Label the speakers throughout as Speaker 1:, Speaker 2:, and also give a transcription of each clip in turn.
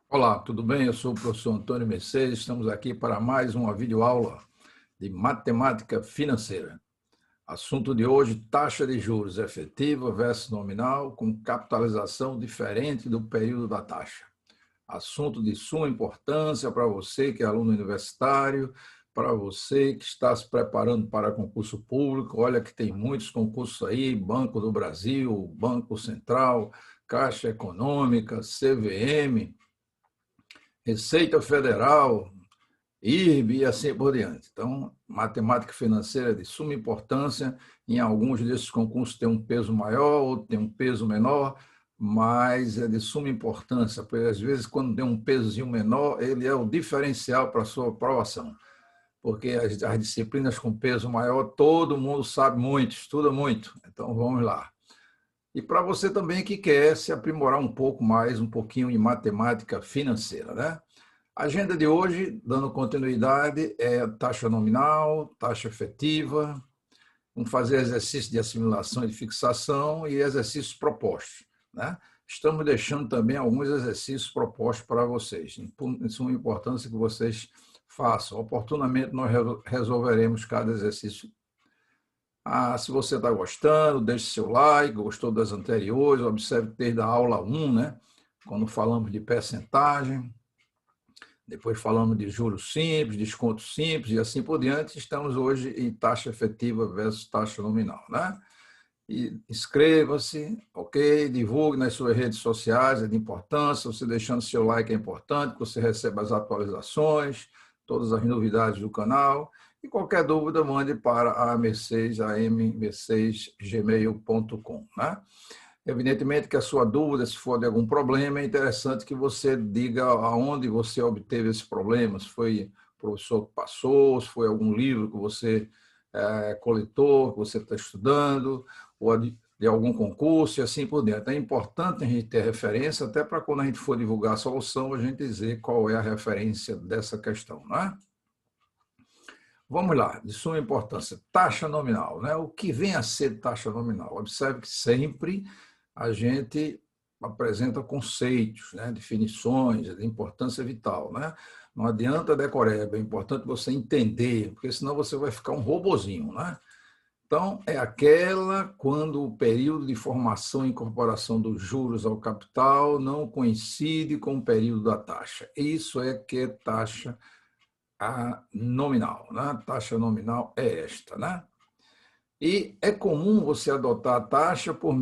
Speaker 1: Olá, tudo bem? Eu sou o professor Antônio Mercedes. Estamos aqui para mais uma videoaula de matemática financeira. Assunto de hoje: taxa de juros efetiva versus nominal com capitalização diferente do período da taxa. Assunto de suma importância para você que é aluno universitário, para você que está se preparando para concurso público. Olha que tem muitos concursos aí: Banco do Brasil, Banco Central, Caixa Econômica, CVM, Receita Federal, IRB e assim por diante. Então, matemática financeira é de suma importância. Em alguns desses concursos tem um peso maior, outros tem um peso menor, mas é de suma importância, porque às vezes, quando tem um pesozinho menor, ele é o diferencial para a sua aprovação. Porque as disciplinas com peso maior, todo mundo sabe muito, estuda muito. Então, vamos lá. E para você também que quer se aprimorar um pouco mais, um pouquinho em matemática financeira, né? A agenda de hoje, dando continuidade, é taxa nominal, taxa efetiva, vamos fazer exercício de assimilação e de fixação e exercícios propostos, né? Estamos deixando também alguns exercícios propostos para vocês. De suma importância que vocês façam. Oportunamente, nós resolveremos cada exercício. Se você está gostando, deixe seu like, gostou das anteriores, observe desde a aula 1, né? Quando falamos de percentagem, depois falamos de juros simples, desconto simples e assim por diante. Estamos hoje em taxa efetiva versus taxa nominal, né? E inscreva-se, ok? Divulgue nas suas redes sociais, é de importância. Você deixando seu like é importante, que você receba as atualizações, todas as novidades do canal. E qualquer dúvida, mande para a Mercedes, am mercedesgmail.com, né? Evidentemente que a sua dúvida, se for de algum problema, é interessante que você diga aonde você obteve esse problema, se foi o professor que passou, se foi algum livro que você coletou, que você está estudando, ou de algum concurso e assim por diante. É importante a gente ter referência, até para quando a gente for divulgar a solução, a gente dizer qual é a referência dessa questão, né? Vamos lá, de suma importância, taxa nominal, né? O que vem a ser taxa nominal? Observe que sempre a gente apresenta conceitos, né? Definições de importância vital, né? Não adianta decoreba, é importante você entender, porque senão você vai ficar um robozinho, né? Então, é aquela quando o período de formação e incorporação dos juros ao capital não coincide com o período da taxa. Isso é que é taxa nominal, né? A taxa nominal é esta, né? E é comum você adotar a taxa por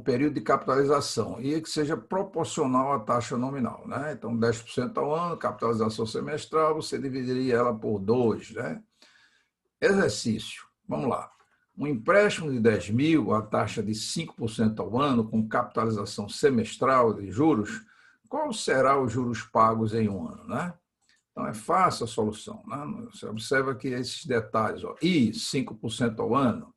Speaker 1: período de capitalização e que seja proporcional à taxa nominal, né? Então, 10% ao ano, capitalização semestral, você dividiria ela por 2, né? Exercício, vamos lá. Um empréstimo de 10 mil, a taxa de 5% ao ano, com capitalização semestral de juros, qual será os juros pagos em um ano, né? Então, é fácil a solução, né? Você observa que esses detalhes, ó, I, 5% ao ano,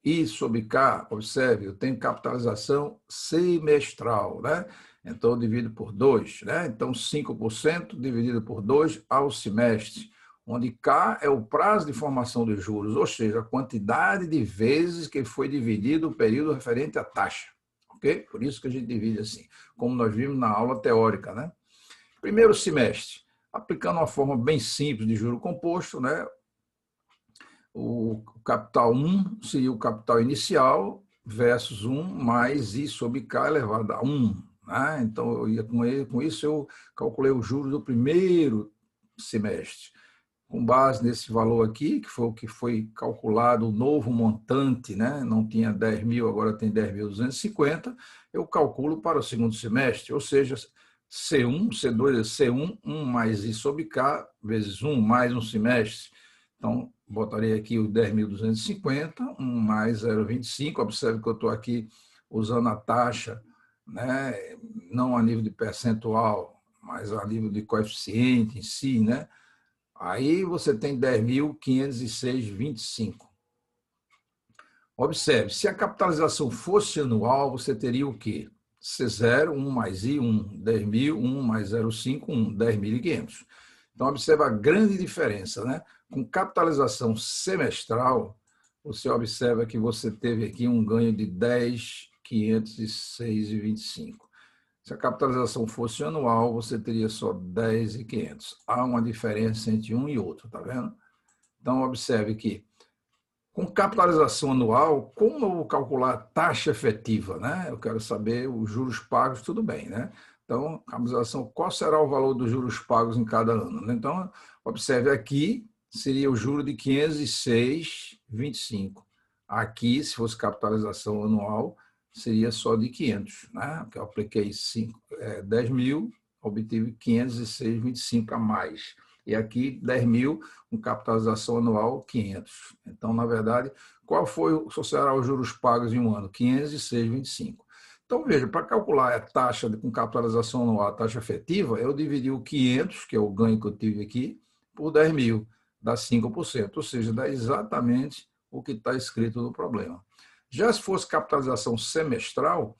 Speaker 1: I sobre K, observe, eu tenho capitalização semestral, né? Então, eu divido por 2, né? Então, 5% dividido por 2 ao semestre, onde K é o prazo de formação de juros, ou seja, a quantidade de vezes que foi dividido o período referente à taxa, ok? Por isso que a gente divide assim, como nós vimos na aula teórica, né? Primeiro semestre, aplicando uma forma bem simples de juro composto, né? O capital 1 seria o capital inicial versus 1 mais I sobre K elevado a 1. Né? Então, com isso, eu calculei o juros do primeiro semestre. Com base nesse valor aqui, que foi o que foi calculado o novo montante, né? Não tinha 10 mil, agora tem 10.250, eu calculo para o segundo semestre, ou seja, C1, C2 é C1, 1 mais I sobre K, vezes 1 mais um semestre. Então, botaria aqui os 10.250, 1 mais 0,25. Observe que eu estou aqui usando a taxa, né? Não a nível de percentual, mas a nível de coeficiente em si, né? Aí você tem 10.506,25. Observe, se a capitalização fosse anual, você teria o quê? C0, 1 mais I, 1, 10.000, 1 mais 0,5, 1, 10.500. Então, observa a grande diferença, né? Com capitalização semestral, você observa que você teve aqui um ganho de 10.506,25. Se a capitalização fosse anual, você teria só 10.500. Há uma diferença entre um e outro, tá vendo? Então, observe que, com capitalização anual, como eu vou calcular a taxa efetiva, né? Eu quero saber os juros pagos, tudo bem, né? Então, capitalização, qual será o valor dos juros pagos em cada ano? Né? Então, observe aqui, seria o juro de 506,25. Aqui, se fosse capitalização anual, seria só de 500, né? Porque eu apliquei 10 mil, obtive 506,25 a mais. E aqui, 10 mil, com capitalização anual, 500. Então, na verdade, qual será os juros pagos em um ano? 506,25. Então, veja, para calcular a taxa com capitalização anual, a taxa efetiva, eu dividi o 500, que é o ganho que eu tive aqui, por 10 mil, dá 5%, ou seja, dá exatamente o que está escrito no problema. Já se fosse capitalização semestral,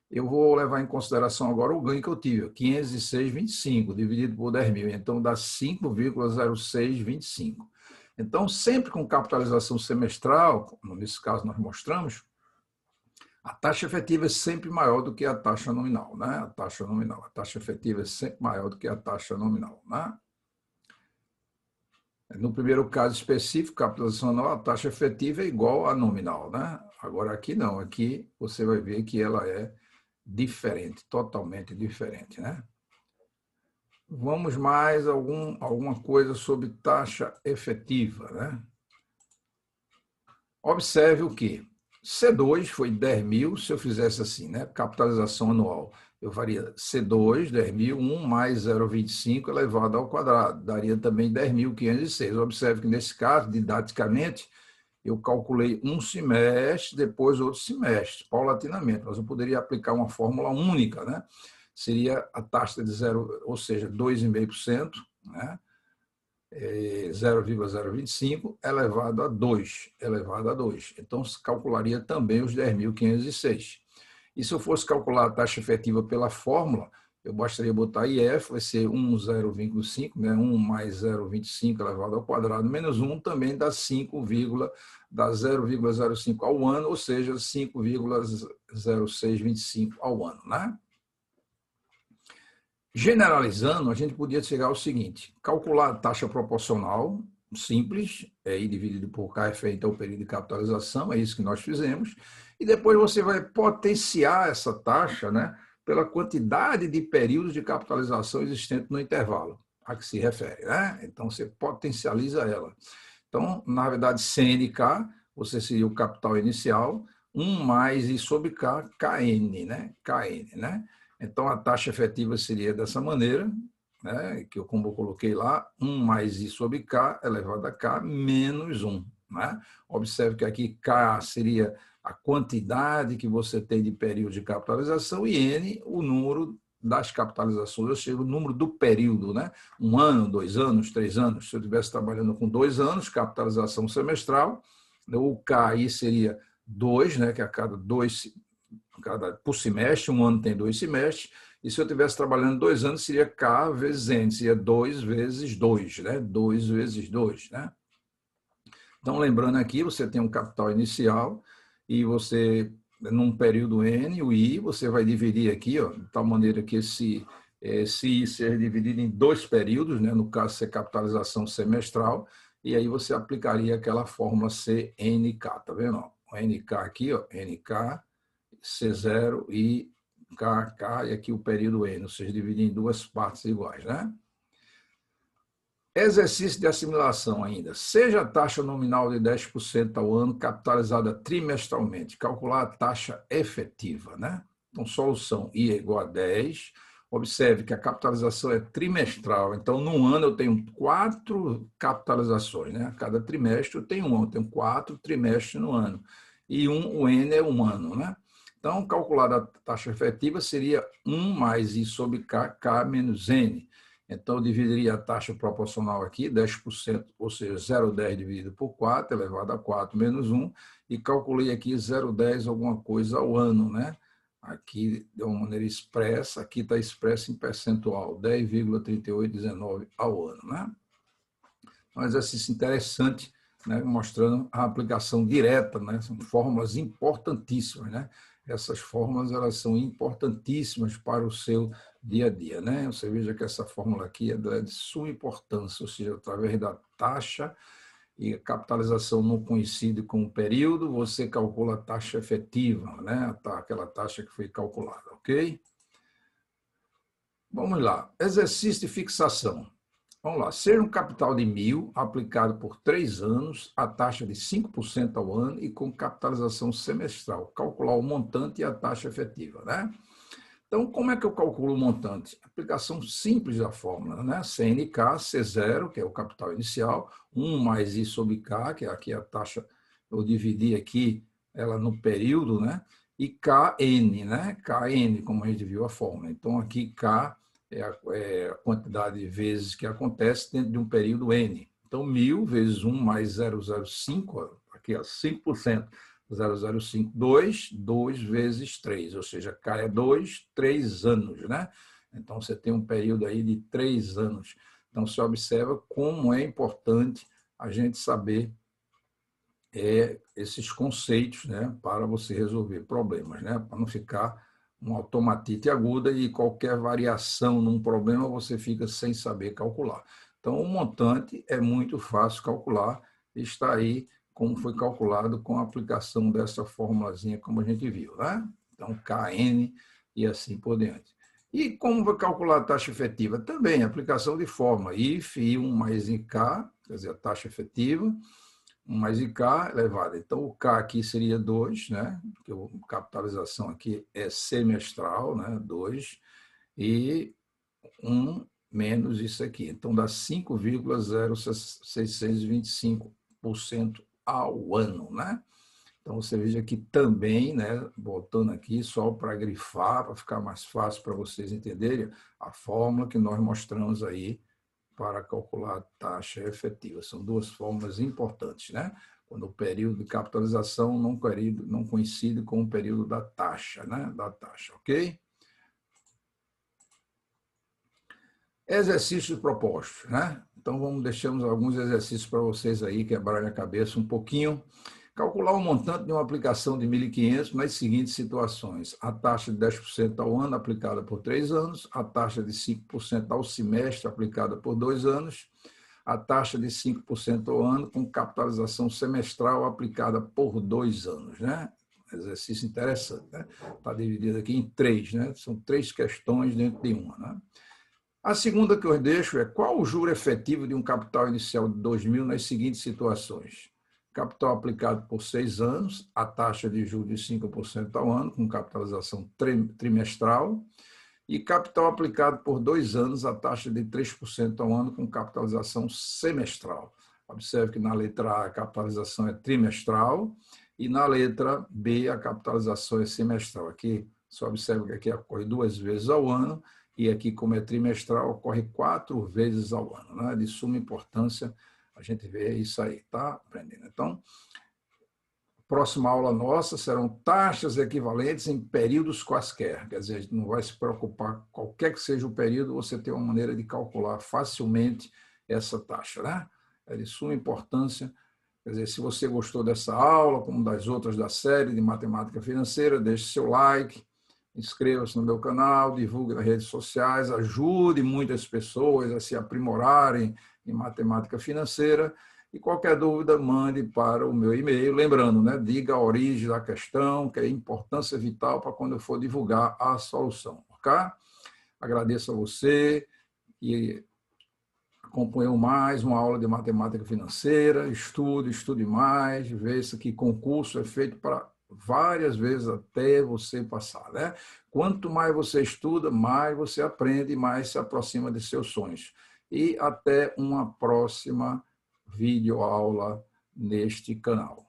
Speaker 1: eu vou levar em consideração agora o ganho que eu tive, 506,25 dividido por 10 mil, então dá 5,0625. Então, sempre com capitalização semestral, nesse caso nós mostramos, a taxa efetiva é sempre maior do que a taxa nominal, né? A taxa nominal, a taxa efetiva é sempre maior do que a taxa nominal, né? No primeiro caso específico, capitalização anual, a taxa efetiva é igual à nominal, né? Agora aqui não, aqui você vai ver que ela é diferente, totalmente diferente, né? Vamos mais alguma coisa sobre taxa efetiva, né? Observe o que? C2 foi 10 mil, se eu fizesse assim, né? Capitalização anual, eu faria C2, 10 mil, 1 mais 0,25 elevado ao quadrado, daria também 10.506. Observe que nesse caso, didaticamente, eu calculei um semestre, depois outro semestre, paulatinamente, mas eu poderia aplicar uma fórmula única, né? Seria a taxa de zero, ou seja, 2,5%, né? 0,025 elevado a 2, elevado a 2. Então, se calcularia também os 10.506. E se eu fosse calcular a taxa efetiva pela fórmula, eu bastaria botar IF, vai ser 0,5, né? 1 mais 0,25 elevado ao quadrado, menos 1 também dá 0,05 ao ano, ou seja, 5,0625 ao ano, né? Generalizando, a gente podia chegar ao seguinte: calcular a taxa proporcional, simples, I dividido por K referente ao período de capitalização, é isso que nós fizemos, e depois você vai potenciar essa taxa, né, pela quantidade de períodos de capitalização existente no intervalo a que se refere, né? Então, você potencializa ela. Então, na verdade, CNK, você seria o capital inicial, 1 mais I sobre K, KN, né? KN, né? Então, a taxa efetiva seria dessa maneira, né, que como eu coloquei lá, 1 mais I sobre K elevado a K menos 1. Né? Observe que aqui K seria a quantidade que você tem de período de capitalização e N, o número das capitalizações, ou seja, o número do período, né? 1 ano, 2 anos, 3 anos. Se eu estivesse trabalhando com 2 anos, capitalização semestral, o K aí seria 2, né, que a cada 2 por semestre, um ano tem 2 semestres, e se eu estivesse trabalhando 2 anos, seria K vezes N, seria 2 vezes 2, né? 2 vezes 2, né? Então, lembrando aqui, você tem um capital inicial e você, num período N, o I, você vai dividir aqui, ó, de tal maneira que esse I seja dividido em 2 períodos, né? No caso, ser capitalização semestral, e aí você aplicaria aquela fórmula CNK, tá vendo? O NK aqui, ó, NK, C0 e KK, e aqui o período N, ou seja, dividir em 2 partes iguais, né? Exercício de assimilação ainda. Seja a taxa nominal de 10% ao ano capitalizada trimestralmente. Calcular a taxa efetiva, né? Então, solução I é igual a 10. Observe que a capitalização é trimestral. Então, num ano eu tenho 4 capitalizações, né? A cada trimestre eu tenho 4 trimestres no ano. E o N é um ano, né? Então, calcular a taxa efetiva seria 1 mais I sobre K, K menos N. Então, eu dividiria a taxa proporcional aqui, 10%, ou seja, 0,10 dividido por 4, elevado a 4 menos 1, e calculei aqui 0,10 alguma coisa ao ano, né? Aqui, de uma maneira expressa, aqui está expresso em percentual, 10,3819 ao ano, né? Um exercício interessante, né? Mostrando a aplicação direta, né? São fórmulas importantíssimas, né? essas fórmulas elas são importantíssimas para o seu dia a dia, né? Você veja que essa fórmula aqui é de suma importância, ou seja, através da taxa e a capitalização não coincide com o período, você calcula a taxa efetiva, né? Aquela taxa que foi calculada, ok? Vamos lá, exercício de fixação. Vamos lá, ser um capital de 1.000, aplicado por 3 anos, a taxa de 5% ao ano e com capitalização semestral. Calcular o montante e a taxa efetiva, né? Então, como é que eu calculo o montante? Aplicação simples da fórmula, né? CNK, C0, que é o capital inicial, 1 mais I sobre K, que é aqui a taxa, eu dividi aqui ela no período, né? E KN, né? KN, como a gente viu a fórmula. Então, aqui K é a quantidade de vezes que acontece dentro de um período N. Então, 1.000 vezes 1 mais 0,05, aqui é 5%. 0,05, 2 vezes 3, ou seja, K é 2, 3 anos, né? Então, você tem um período aí de 3 anos. Então, você observa como é importante a gente saber esses conceitos, né, para você resolver problemas, né? Para não ficar uma automatite aguda e qualquer variação num problema você fica sem saber calcular. Então, o montante é muito fácil calcular, está aí como foi calculado com a aplicação dessa formulazinha, como a gente viu, né? Então, KN e assim por diante. E como vai calcular a taxa efetiva? Também, aplicação de fórmula, IF, I1 mais IK, quer dizer, a taxa efetiva, 1 mais IK elevado. Então, o K aqui seria 2, né? Porque a capitalização aqui é semestral, né? 2, e 1 menos isso aqui. Então, dá 5,0625% ao ano, né? Então, você veja que também, né, voltando aqui, só para grifar, para ficar mais fácil para vocês entenderem, a fórmula que nós mostramos aí para calcular a taxa efetiva. São duas fórmulas importantes, né? Quando o período de capitalização não coincide com o período da taxa, né? Da taxa, ok? Exercícios propostos, né? Então, deixamos alguns exercícios para vocês aí quebrarem a cabeça um pouquinho. Calcular o montante de uma aplicação de 1.500 nas seguintes situações. A taxa de 10% ao ano aplicada por 3 anos, a taxa de 5% ao semestre aplicada por 2 anos, a taxa de 5% ao ano com capitalização semestral aplicada por 2 anos, né? Exercício interessante, né? Está dividido aqui em 3, né? São 3 questões dentro de uma, né? A segunda que eu deixo é qual o juro efetivo de um capital inicial de 2.000 nas seguintes situações. Capital aplicado por 6 anos, a taxa de juros de 5% ao ano, com capitalização trimestral, e capital aplicado por 2 anos, a taxa de 3% ao ano, com capitalização semestral. Observe que na letra A a capitalização é trimestral e na letra B a capitalização é semestral. Aqui, só observe que aqui ocorre 2 vezes ao ano, e aqui, como é trimestral, ocorre 4 vezes ao ano, né? De suma importância a gente vê isso aí, tá? Aprendendo. Então, próxima aula nossa serão taxas equivalentes em períodos quaisquer. Quer dizer, a gente não vai se preocupar, qualquer que seja o período, você tem uma maneira de calcular facilmente essa taxa, né? É de suma importância. Quer dizer, se você gostou dessa aula, como das outras da série de matemática financeira, deixe seu like, inscreva-se no meu canal, divulgue nas redes sociais, ajude muitas pessoas a se aprimorarem em matemática financeira. E qualquer dúvida, mande para o meu e-mail. Lembrando, né, diga a origem da questão, que é importância vital para quando eu for divulgar a solução. Ok? Agradeço a você e acompanhou mais uma aula de matemática financeira. Estude mais, veja que concurso é feito para várias vezes até você passar, né? Quanto mais você estuda, mais você aprende e mais se aproxima de seus sonhos. E até uma próxima videoaula neste canal.